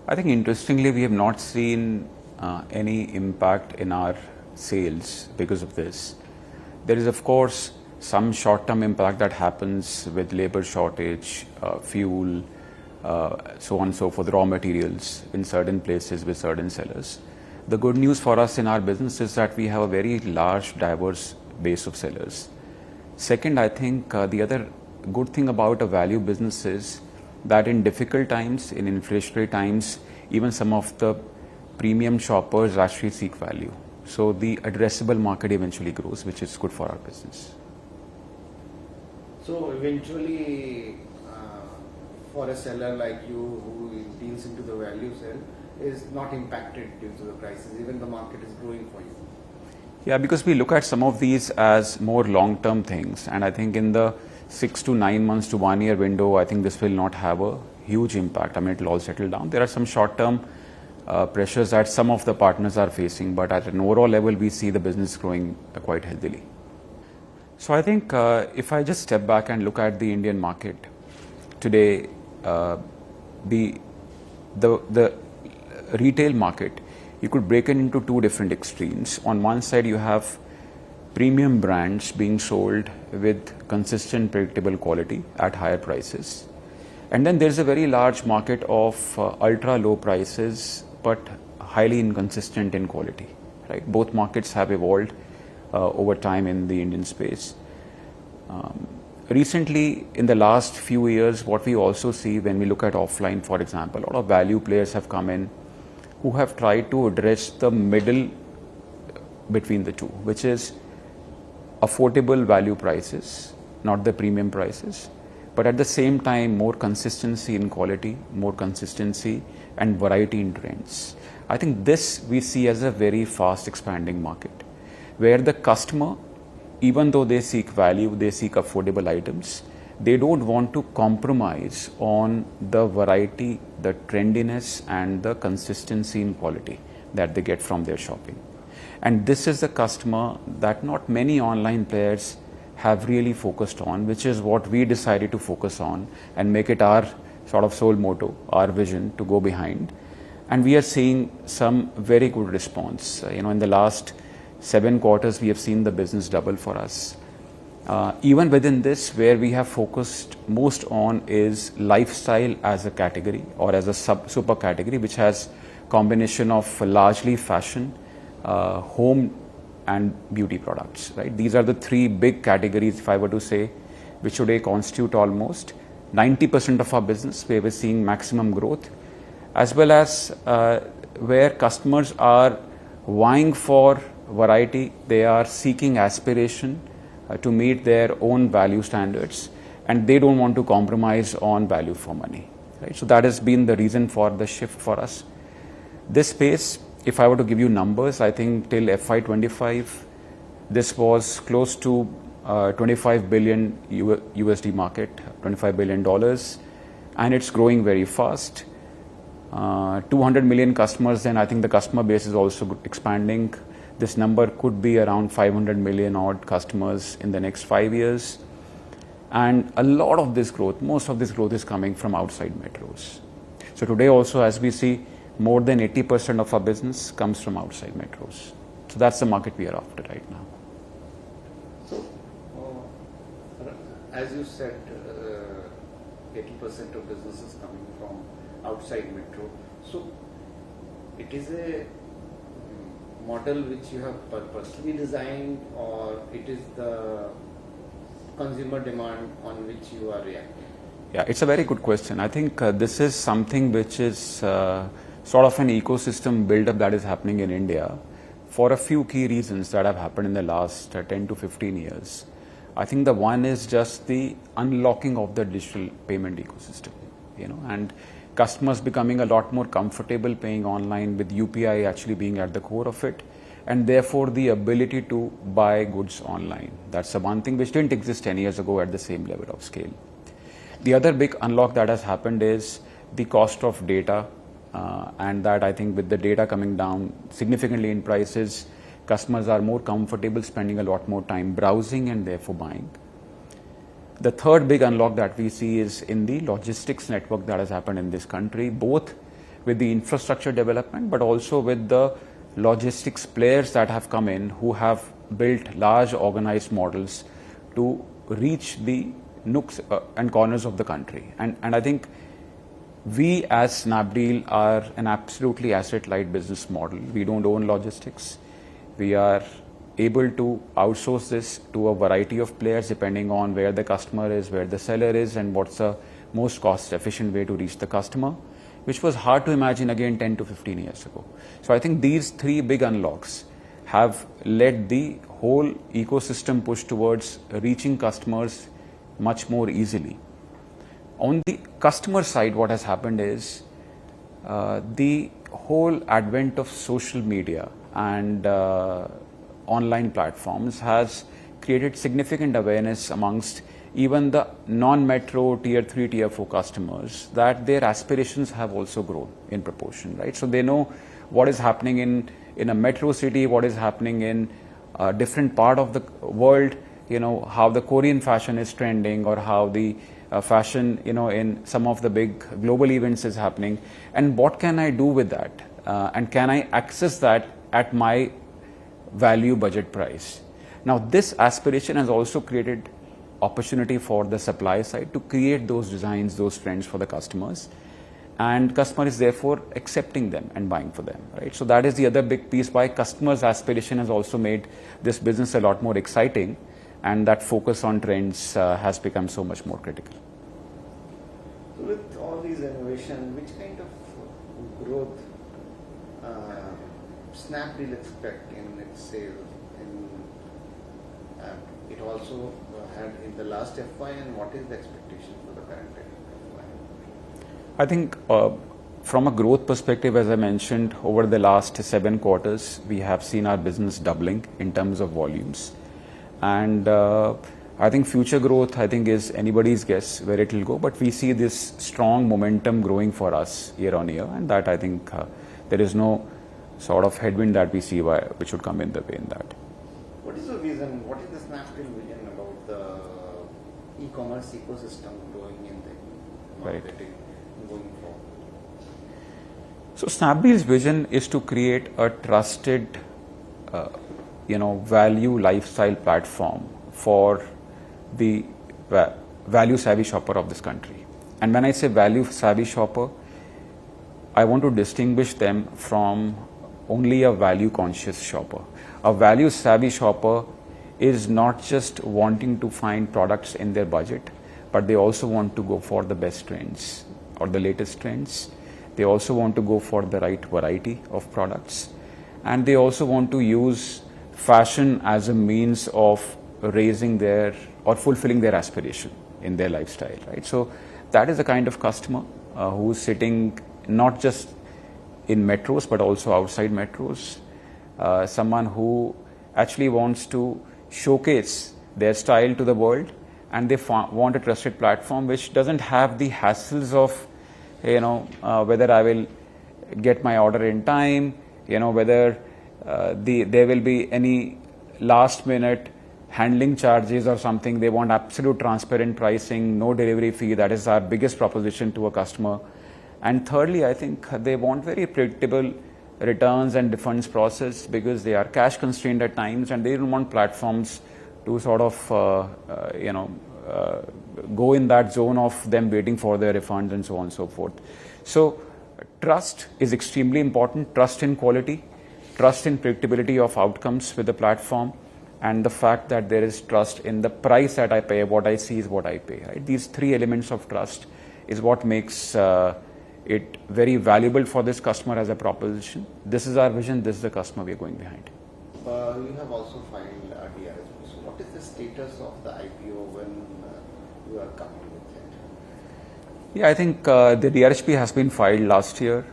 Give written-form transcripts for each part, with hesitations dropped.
I think interestingly, we have not seen any impact in our sales because of this. There is, of course, some short-term impact that happens with labor shortage, fuel, so on and so forth, raw materials in certain places with certain sellers. The good news for us in our business is that we have a very large, diverse base of sellers. Second, I think the other good thing about a value business is that in difficult times, in inflationary times, even some of the premium shoppers actually seek value. So the addressable market eventually grows, which is good for our business. So eventually, for a seller like you who deals into the value sale, is not impacted due to the prices, even the market is growing for you. Yeah, because we look at some of these as more long-term things, and I think in the 6 to 9 months to 1 year window, I think this will not have a huge impact. I mean, it will all settle down. There are some short-term pressures that some of the partners are facing, but at an overall level, we see the business growing quite healthily. So I think if I just step back and look at the Indian market today, the retail market, you could break it into two different extremes. On one side, you have premium brands being sold with consistent, predictable quality at higher prices. And then there's a very large market of ultra low prices, but highly inconsistent in quality. Right? Both markets have evolved over time in the Indian space. Recently, in the last few years, what we also see when we look at offline, for example, a lot of value players have come in who have tried to address the middle between the two, which is affordable value prices, not the premium prices, but at the same time, more consistency in quality, more consistency and variety in trends. I think this we see as a very fast expanding market, where the customer, even though they seek value, they seek affordable items, they don't want to compromise on the variety, the trendiness and the consistency in quality that they get from their shopping. And this is the customer that not many online players have really focused on, which is what we decided to focus on and make it our sort of sole motto, our vision to go behind. And we are seeing some very good response. In the last 7 quarters, we have seen the business double for us. Even within this, where we have focused most on is lifestyle as a category or as a super category, which has combination of largely fashion, home and beauty products. Right? These are the 3 big categories, if I were to say, which today constitute almost 90% of our business, where we're seeing maximum growth, as well as where customers are vying for variety, they are seeking aspiration to meet their own value standards, and they don't want to compromise on value for money. Right? So that has been the reason for the shift for us. This space, if I were to give you numbers, I think till FY25, this was close to $25 billion USD market, $25 billion, and it's growing very fast. 200 million customers, then I think the customer base is also expanding. This number could be around 500 million odd customers in the next 5 years. And a lot of this growth, most of this growth is coming from outside metros. So today also, as we see, more than 80% of our business comes from outside metros. So that's the market we are after right now. So, as you said, 80% of business is coming from outside metro. So, it is a model which you have purposely designed, or it is the consumer demand on which you are reacting? Yeah, it's a very good question. I think this is something which is sort of an ecosystem build-up that is happening in India for a few key reasons that have happened in the last 10 to 15 years. I think the one is just the unlocking of the digital payment ecosystem, and customers becoming a lot more comfortable paying online, with UPI actually being at the core of it, and therefore the ability to buy goods online. That's the one thing which didn't exist 10 years ago at the same level of scale. The other big unlock that has happened is the cost of data, and that I think with the data coming down significantly in prices, customers are more comfortable spending a lot more time browsing and therefore buying. The third big unlock that we see is in the logistics network that has happened in this country, both with the infrastructure development, but also with the logistics players that have come in who have built large organized models to reach the nooks and corners of the country. And I think we as Snapdeal are an absolutely asset-light business model. We don't own logistics. We are able to outsource this to a variety of players depending on where the customer is, where the seller is, and what's the most cost-efficient way to reach the customer, which was hard to imagine again 10 to 15 years ago. So I think these three big unlocks have led the whole ecosystem push towards reaching customers much more easily. On the customer side, what has happened is the whole advent of social media and online platforms has created significant awareness amongst even the non-metro tier 3, tier 4 customers that their aspirations have also grown in proportion, right? So they know what is happening in a metro city, what is happening in a different part of the world, how the Korean fashion is trending, or how the fashion, in some of the big global events is happening, and what can I do with that, and can I access that at my value budget price. Now this aspiration has also created opportunity for the supply side to create those designs, those trends for the customers, and customer is therefore accepting them and buying for them, right? So that is the other big piece why customers' aspiration has also made this business a lot more exciting, and that focus on trends has become so much more critical. So with all these innovation, which kind of growth Snapdeal expect in its sales? It also had in the last FY, and what is the expectation for the current FY? I think from a growth perspective, as I mentioned, over the last 7 quarters, we have seen our business doubling in terms of volumes. And I think future growth, is anybody's guess where it will go. But we see this strong momentum growing for us year on year. And that I think there is no sort of headwind that we see which would come in the way in that. What is the vision? What is the Snapdeal vision about the e-commerce ecosystem growing in the marketing going forward? So Snapdeal's vision is to create a trusted, value lifestyle platform for the value savvy shopper of this country. And when I say value savvy shopper, I want to distinguish them from only a value conscious shopper. A value savvy shopper is not just wanting to find products in their budget, but they also want to go for the best trends or the latest trends. They also want to go for the right variety of products, and they also want to use fashion as a means of raising their or fulfilling their aspiration in their lifestyle, right? So that is the kind of customer who's sitting not just in metros but also outside metros, someone who actually wants to showcase their style to the world, and they want a trusted platform which doesn't have the hassles of whether I will get my order in time, whether there will be any last minute handling charges or something. They want absolute transparent pricing, no delivery fee. That is our biggest proposition to a customer. And thirdly, I think they want very predictable returns and refunds process, because they are cash constrained at times, and they don't want platforms to sort of go in that zone of them waiting for their refunds and so on and so forth. So trust is extremely important. Trust in quality, trust in predictability of outcomes with the platform, and the fact that there is trust in the price that I pay. What I see is what I pay, right? These 3 elements of trust is what makes it very valuable for this customer as a proposition. This is our vision. This is the customer we are going behind. You have also filed DRHP. So what is the status of the IPO when you are coming with it? Yeah, I think the DRHP has been filed last year.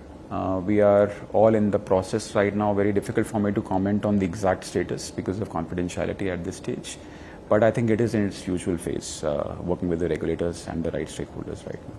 We are all in the process right now. Very difficult for me to comment on the exact status because of confidentiality at this stage. But I think it is in its usual phase, working with the regulators and the right stakeholders right now.